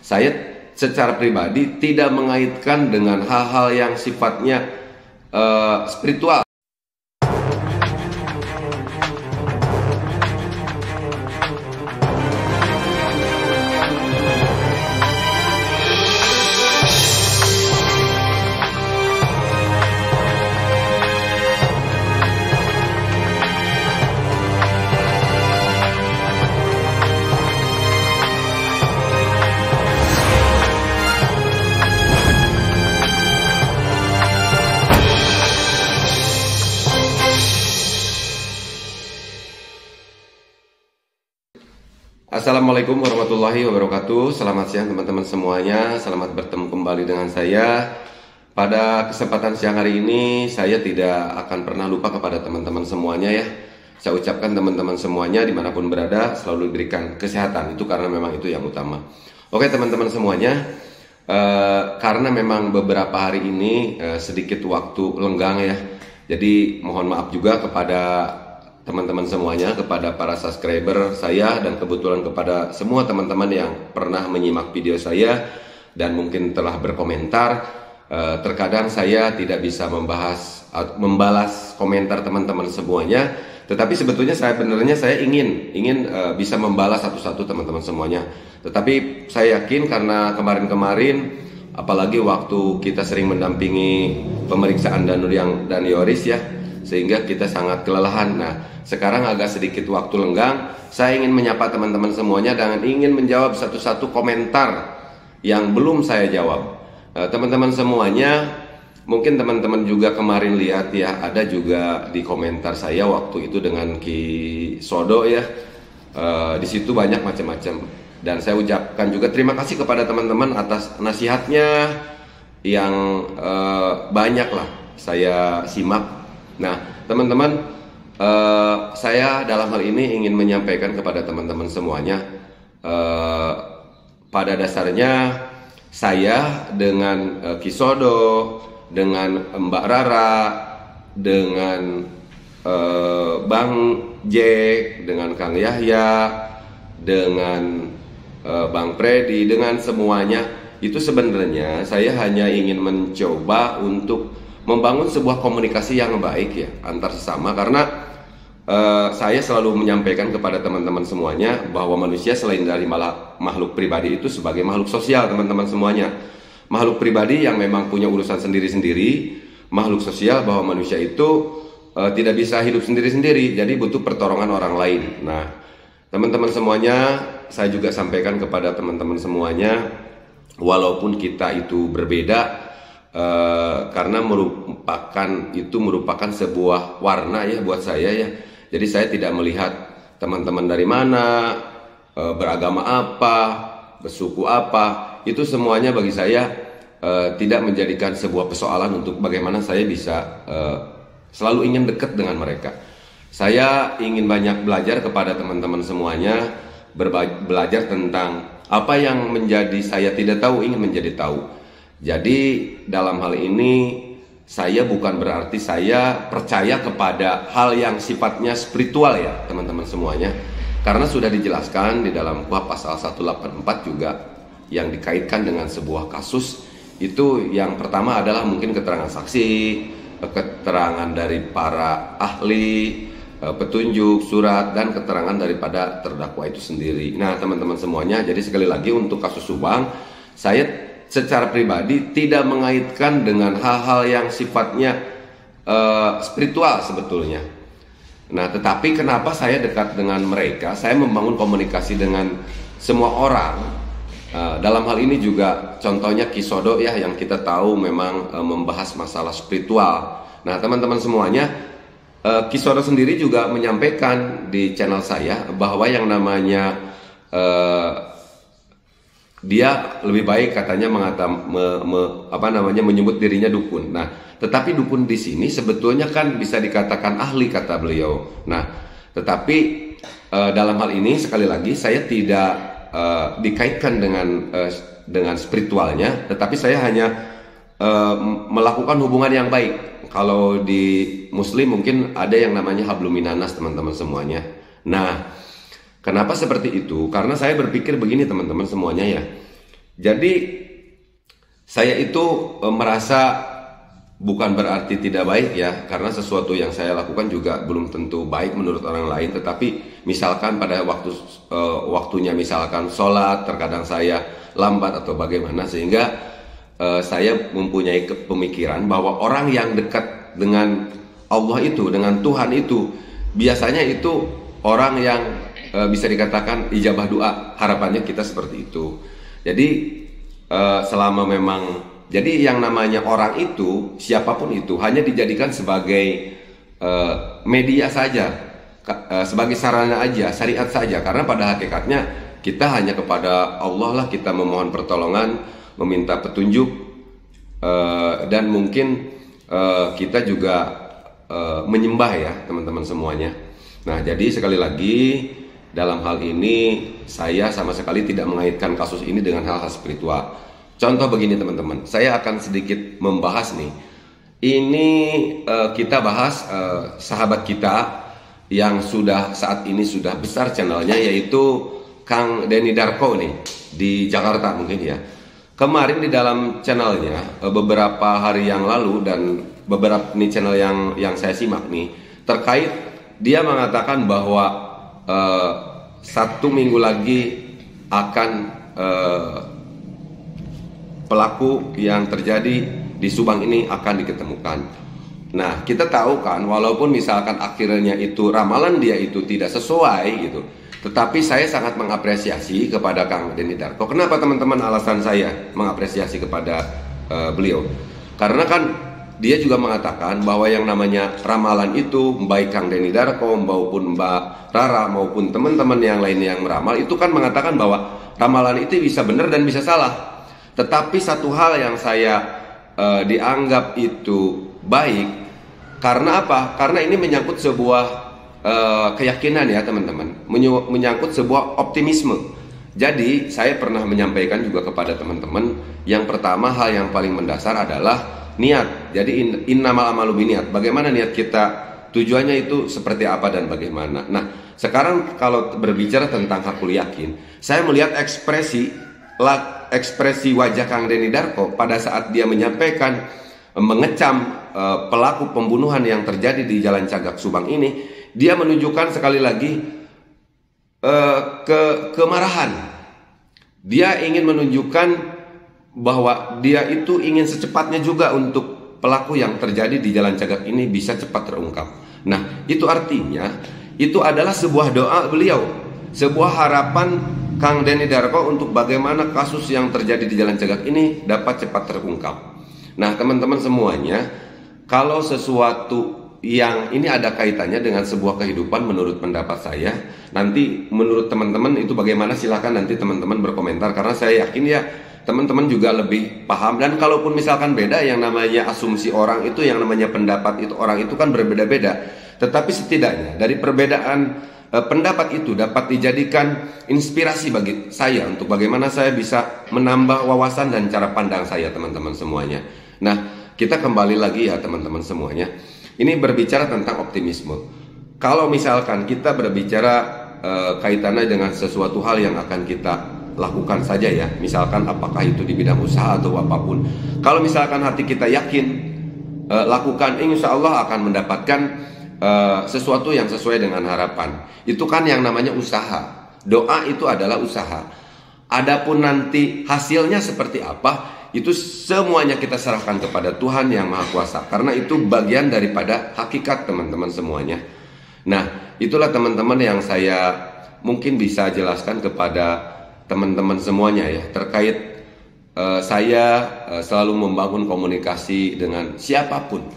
Saya secara pribadi tidak mengaitkan dengan hal-hal yang sifatnya spiritual. Assalamualaikum warahmatullahi wabarakatuh. Selamat siang teman-teman semuanya. Selamat bertemu kembali dengan saya. Pada kesempatan siang hari ini, saya tidak akan pernah lupa kepada teman-teman semuanya ya. Saya ucapkan teman-teman semuanya dimanapun berada selalu diberikan kesehatan. Itu karena memang itu yang utama. Oke teman-teman semuanya, karena memang beberapa hari ini sedikit waktu lenggang ya. Jadi mohon maaf juga kepada teman-teman semuanya, kepada para subscriber saya, dan kebetulan kepada semua teman-teman yang pernah menyimak video saya dan mungkin telah berkomentar. Terkadang saya tidak bisa membalas komentar teman-teman semuanya, tetapi sebetulnya saya ingin bisa membalas satu-satu teman-teman semuanya. Tetapi saya yakin karena kemarin-kemarin, apalagi waktu kita sering mendampingi pemeriksaan Danur dan Yoris ya, sehingga kita sangat kelelahan. Nah, sekarang agak sedikit waktu lenggang, saya ingin menyapa teman-teman semuanya dan ingin menjawab satu-satu komentar yang belum saya jawab. Teman-teman semuanya, mungkin teman-teman juga kemarin lihat ya, ada juga di komentar saya waktu itu dengan Ki Sodo ya. Di situ banyak macam-macam, dan saya ucapkan juga terima kasih kepada teman-teman atas nasihatnya yang banyak lah saya simak. Nah, teman-teman, saya dalam hal ini ingin menyampaikan kepada teman-teman semuanya, pada dasarnya saya dengan Kisodo, dengan Mbak Rara, dengan Bang Jack, dengan Kang Yahya, dengan Bang Freddy, dengan semuanya, itu sebenarnya saya hanya ingin mencoba untuk membangun sebuah komunikasi yang baik ya antar sesama, karena saya selalu menyampaikan kepada teman-teman semuanya bahwa manusia selain dari makhluk pribadi itu sebagai makhluk sosial teman-teman semuanya. Makhluk pribadi yang memang punya urusan sendiri-sendiri, makhluk sosial bahwa manusia itu tidak bisa hidup sendiri-sendiri, jadi butuh pertolongan orang lain. Nah, teman-teman semuanya, saya juga sampaikan kepada teman-teman semuanya, walaupun kita itu berbeda, karena merupakan sebuah warna ya buat saya ya. Jadi saya tidak melihat teman-teman dari mana, beragama apa, bersuku apa, itu semuanya bagi saya tidak menjadikan sebuah persoalan untuk bagaimana saya bisa selalu ingin dekat dengan mereka. Saya ingin banyak belajar kepada teman-teman semuanya, belajar tentang apa yang menjadi saya tidak tahu, ingin menjadi tahu. Jadi dalam hal ini saya bukan berarti saya percaya kepada hal yang sifatnya spiritual ya teman-teman semuanya, karena sudah dijelaskan di dalam KUHP pasal 184 juga yang dikaitkan dengan sebuah kasus. Itu yang pertama adalah mungkin keterangan saksi, keterangan dari para ahli, petunjuk, surat, dan keterangan daripada terdakwa itu sendiri. Nah teman-teman semuanya, jadi sekali lagi untuk kasus Subang, saya secara pribadi tidak mengaitkan dengan hal-hal yang sifatnya spiritual sebetulnya. Nah, tetapi kenapa saya dekat dengan mereka? Saya membangun komunikasi dengan semua orang. Dalam hal ini juga contohnya Kisodo ya, yang kita tahu memang membahas masalah spiritual. Nah, teman-teman semuanya, Kisodo sendiri juga menyampaikan di channel saya bahwa yang namanya dia lebih baik katanya menyebut dirinya dukun. Nah, tetapi dukun di sini sebetulnya kan bisa dikatakan ahli, kata beliau. Nah, tetapi dalam hal ini sekali lagi saya tidak dikaitkan dengan spiritualnya, tetapi saya hanya melakukan hubungan yang baik. Kalau di Muslim mungkin ada yang namanya habluminanas teman-teman semuanya. Nah, kenapa seperti itu? Karena saya berpikir begini teman-teman semuanya ya. Jadi saya itu merasa bukan berarti tidak baik ya, karena sesuatu yang saya lakukan juga belum tentu baik menurut orang lain. Tetapi misalkan pada waktunya misalkan sholat, terkadang saya lambat atau bagaimana, sehingga saya mempunyai pemikiran bahwa orang yang dekat dengan Allah itu, dengan Tuhan itu, biasanya itu orang yang bisa dikatakan ijabah doa. Harapannya kita seperti itu. Jadi selama memang, jadi yang namanya orang itu, siapapun itu, hanya dijadikan sebagai media saja, sebagai sarana aja, syariat saja. Karena pada hakikatnya kita hanya kepada Allah lah kita memohon pertolongan, meminta petunjuk, dan mungkin kita juga menyembah ya teman-teman semuanya. Nah, jadi sekali lagi dalam hal ini saya sama sekali tidak mengaitkan kasus ini dengan hal-hal spiritual. Contoh begini teman-teman, saya akan sedikit membahas nih. Ini kita bahas sahabat kita yang saat ini sudah besar channelnya, yaitu Kang Denny Darko nih di Jakarta mungkin ya. Kemarin di dalam channelnya beberapa hari yang lalu, dan beberapa nih channel yang saya simak nih terkait, dia mengatakan bahwa 1 minggu lagi akan pelaku yang terjadi di Subang ini akan diketemukan. Nah, kita tahu kan, walaupun misalkan akhirnya itu ramalan dia itu tidak sesuai gitu, tetapi saya sangat mengapresiasi kepada Kang Denny Darko. Kenapa teman-teman alasan saya mengapresiasi kepada beliau? Karena kan dia juga mengatakan bahwa yang namanya ramalan itu, baik Kang Denny Darko maupun Mbak Rara maupun teman-teman yang lain yang meramal itu kan mengatakan bahwa ramalan itu bisa benar dan bisa salah. Tetapi satu hal yang saya dianggap itu baik, karena apa? Karena ini menyangkut sebuah keyakinan ya teman-teman, menyangkut sebuah optimisme. Jadi saya pernah menyampaikan juga kepada teman-teman, yang pertama hal yang paling mendasar adalah niat. Jadi innamal amalu biniat. Bagaimana niat kita, tujuannya itu seperti apa dan bagaimana. Nah, sekarang kalau berbicara tentang hakul yakin, saya melihat ekspresi wajah Kang Denny Darko pada saat dia menyampaikan, mengecam pelaku pembunuhan yang terjadi di Jalan Cagak Subang ini. Dia menunjukkan sekali lagi kemarahan. Dia ingin menunjukkan bahwa dia itu ingin secepatnya juga untuk pelaku yang terjadi di Jalan Cagak ini bisa cepat terungkap. Nah, itu artinya itu adalah sebuah doa beliau, sebuah harapan Kang Denny Darko untuk bagaimana kasus yang terjadi di Jalan Cagak ini dapat cepat terungkap. Nah, teman-teman semuanya, kalau sesuatu yang ini ada kaitannya dengan sebuah kehidupan menurut pendapat saya, nanti menurut teman-teman itu bagaimana, silahkan nanti teman-teman berkomentar, karena saya yakin ya teman-teman juga lebih paham. Dan kalaupun misalkan beda, yang namanya asumsi orang itu, yang namanya pendapat itu, orang itu kan berbeda-beda. Tetapi setidaknya dari perbedaan pendapat itu dapat dijadikan inspirasi bagi saya untuk bagaimana saya bisa menambah wawasan dan cara pandang saya, teman-teman semuanya. Nah, kita kembali lagi ya teman-teman semuanya. Ini berbicara tentang optimisme. Kalau misalkan kita berbicara kaitannya dengan sesuatu hal yang akan kita lakukan saja ya, misalkan apakah itu di bidang usaha atau apapun. Kalau misalkan hati kita yakin, lakukan, insya Allah akan mendapatkan sesuatu yang sesuai dengan harapan. Itu kan yang namanya usaha. Doa itu adalah usaha. Adapun nanti hasilnya seperti apa, itu semuanya kita serahkan kepada Tuhan yang Maha Kuasa. Karena itu bagian daripada hakikat teman-teman semuanya. Nah, itulah teman-teman yang saya mungkin bisa jelaskan kepada teman-teman semuanya ya, terkait saya selalu membangun komunikasi dengan siapapun.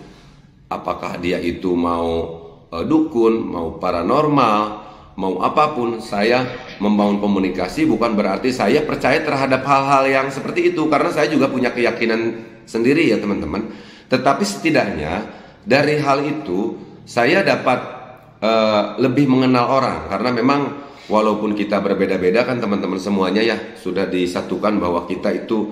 Apakah dia itu mau dukun, mau paranormal, mau apapun, saya membangun komunikasi bukan berarti saya percaya terhadap hal-hal yang seperti itu, karena saya juga punya keyakinan sendiri ya teman-teman. Tetapi setidaknya dari hal itu saya dapat lebih mengenal orang, karena memang walaupun kita berbeda-beda kan teman-teman semuanya ya, sudah disatukan bahwa kita itu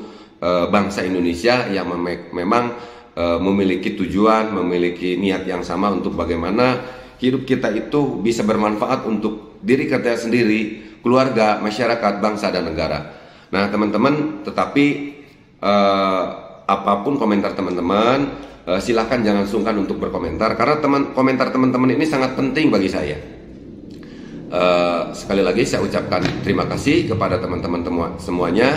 bangsa Indonesia yang memang memiliki tujuan, memiliki niat yang sama untuk bagaimana hidup kita itu bisa bermanfaat untuk diri kita sendiri, keluarga, masyarakat, bangsa, dan negara. Nah teman-teman, tetapi apapun komentar teman-teman, silakan jangan sungkan untuk berkomentar, karena komentar teman-teman ini sangat penting bagi saya. Sekali lagi saya ucapkan terima kasih kepada teman-teman semuanya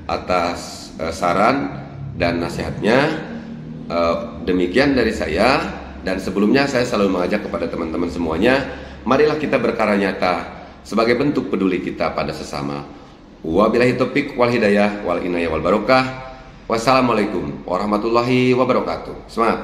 atas saran dan nasihatnya. Demikian dari saya, dan sebelumnya saya selalu mengajak kepada teman-teman semuanya, marilah kita berkarya nyata sebagai bentuk peduli kita pada sesama. Wabillahi taufiq wal hidayah wal inayah wal barokah. Wassalamualaikum warahmatullahi wabarakatuh. Semangat.